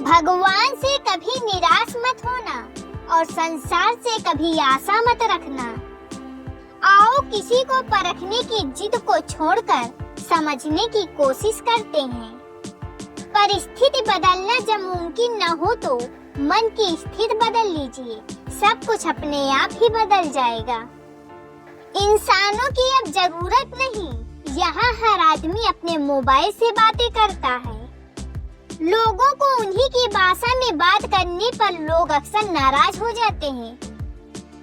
भगवान से कभी निराश मत होना और संसार से कभी आशा मत रखना। आओ किसी को परखने की जिद को छोड़कर समझने की कोशिश करते हैं। परिस्थिति बदलना जब मुमकिन न हो तो मन की स्थिति बदल लीजिए, सब कुछ अपने आप ही बदल जाएगा। इंसानों की अब जरूरत नहीं, यहाँ हर आदमी अपने मोबाइल से बातें करता है। लोगों को उन्हीं की भाषा में बात करने पर लोग अक्सर नाराज हो जाते हैं।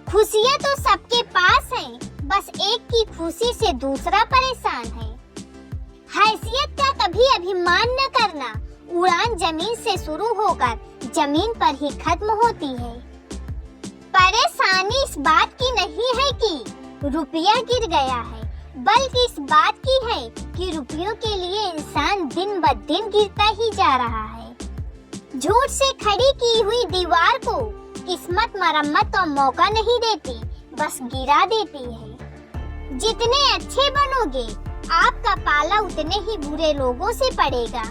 खुशियाँ तो सबके पास हैं, बस एक की खुशी से दूसरा परेशान है। हैसियत का कभी अभिमान न करना, उड़ान जमीन से शुरू होकर जमीन पर ही खत्म होती है। परेशानी इस बात की नहीं है कि रुपया गिर गया है, बल्कि इस बात की है कि रुपयों के लिए इंसान दिन ब दिन गिरता ही जा रहा है। झूठ से खड़ी की हुई दीवार को किस्मत मरम्मत का मौका नहीं देती, बस गिरा देती है। जितने अच्छे बनोगे, आपका पाला उतने ही बुरे लोगों से पड़ेगा।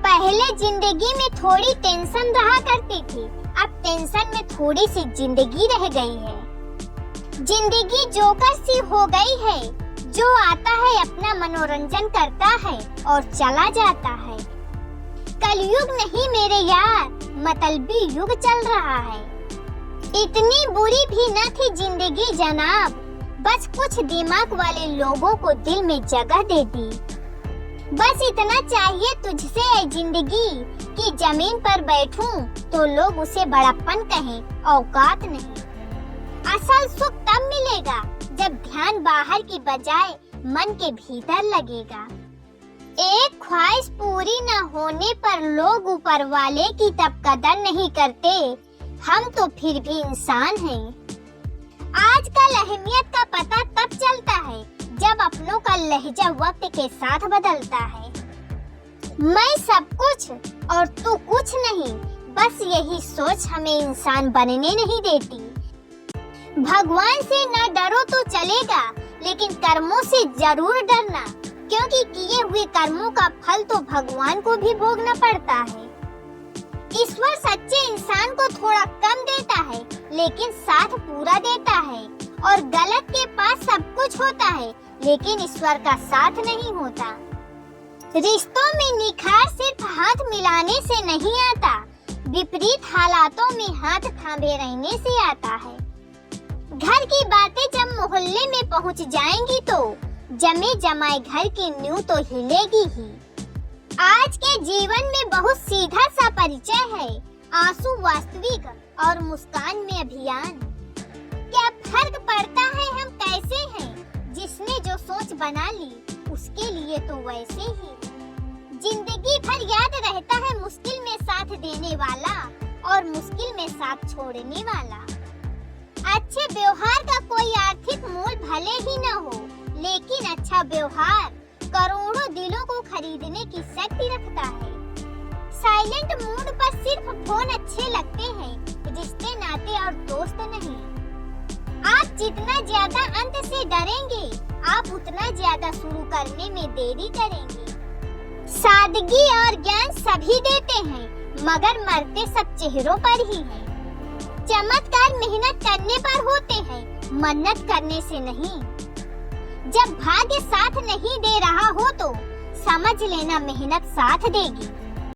पहले जिंदगी में थोड़ी टेंशन रहा करती थी, अब टेंशन में थोड़ी सी जिंदगी रह गई है। जिंदगी जोकर सी हो गई है, जो आता है अपना मनोरंजन करता है और चला जाता है। कलयुग नहीं मेरे यार, मतलबी युग चल रहा है। इतनी बुरी भी न थी जिंदगी जनाब, बस कुछ दिमाग वाले लोगों को दिल में जगह दे दी। बस इतना चाहिए तुझसे ऐ जिंदगी कि जमीन पर बैठूं तो लोग उसे बड़प्पन कहें, औकात नहीं। असल सुख तब मिलेगा जब ध्यान बाहर की बजाय मन के भीतर लगेगा। एक ख्वाहिश पूरी न होने पर लोग ऊपर वाले की तब कदर नहीं करते, हम तो फिर भी इंसान हैं। आजकल अहमियत का पता तब चलता है जब अपनों का लहजा वक्त के साथ बदलता है। मैं सब कुछ और तू कुछ नहीं, बस यही सोच हमें इंसान बनने नहीं देती। भगवान से न डरो तो चलेगा, लेकिन कर्मों से जरूर डरना, क्योंकि किए हुए कर्मों का फल तो भगवान को भी भोगना पड़ता है। ईश्वर सच्चे इंसान को थोड़ा कम देता है, लेकिन साथ पूरा देता है। और गलत के पास सब कुछ होता है, लेकिन ईश्वर का साथ नहीं होता। रिश्तों में निखार सिर्फ हाथ मिलाने से नहीं आता, विपरीत हालातों में हाथ थामे रहने से आता है। घर की बातें जब मोहल्ले में पहुंच जाएंगी तो जमे जमाए घर की नींव तो हिलेगी ही। आज के जीवन में बहुत सीधा सा परिचय है, आंसू वास्तविक और मुस्कान में अभियान। क्या फर्क पड़ता है हम कैसे हैं, जिसने जो सोच बना ली उसके लिए तो वैसे ही। जिंदगी भर याद रहता है मुश्किल में साथ देने वाला और मुश्किल में साथ छोड़ने वाला। अच्छे व्यवहार का कोई आर्थिक मूल भले ही न हो, लेकिन अच्छा व्यवहार करोड़ों दिलों को खरीदने की शक्ति रखता है। साइलेंट मूड पर सिर्फ फोन अच्छे लगते हैं, रिश्ते नाते और दोस्त नहीं। आप जितना ज्यादा अंत से डरेंगे, आप उतना ज्यादा शुरू करने में देरी करेंगे। सादगी और ज्ञान सभी देते हैं, मगर मरते सब चेहरों पर ही हैं। चमत्कार मेहनत करने पर होते हैं, मन्नत करने से नहीं। जब भाग्य साथ नहीं दे रहा हो तो समझ लेना मेहनत साथ देगी।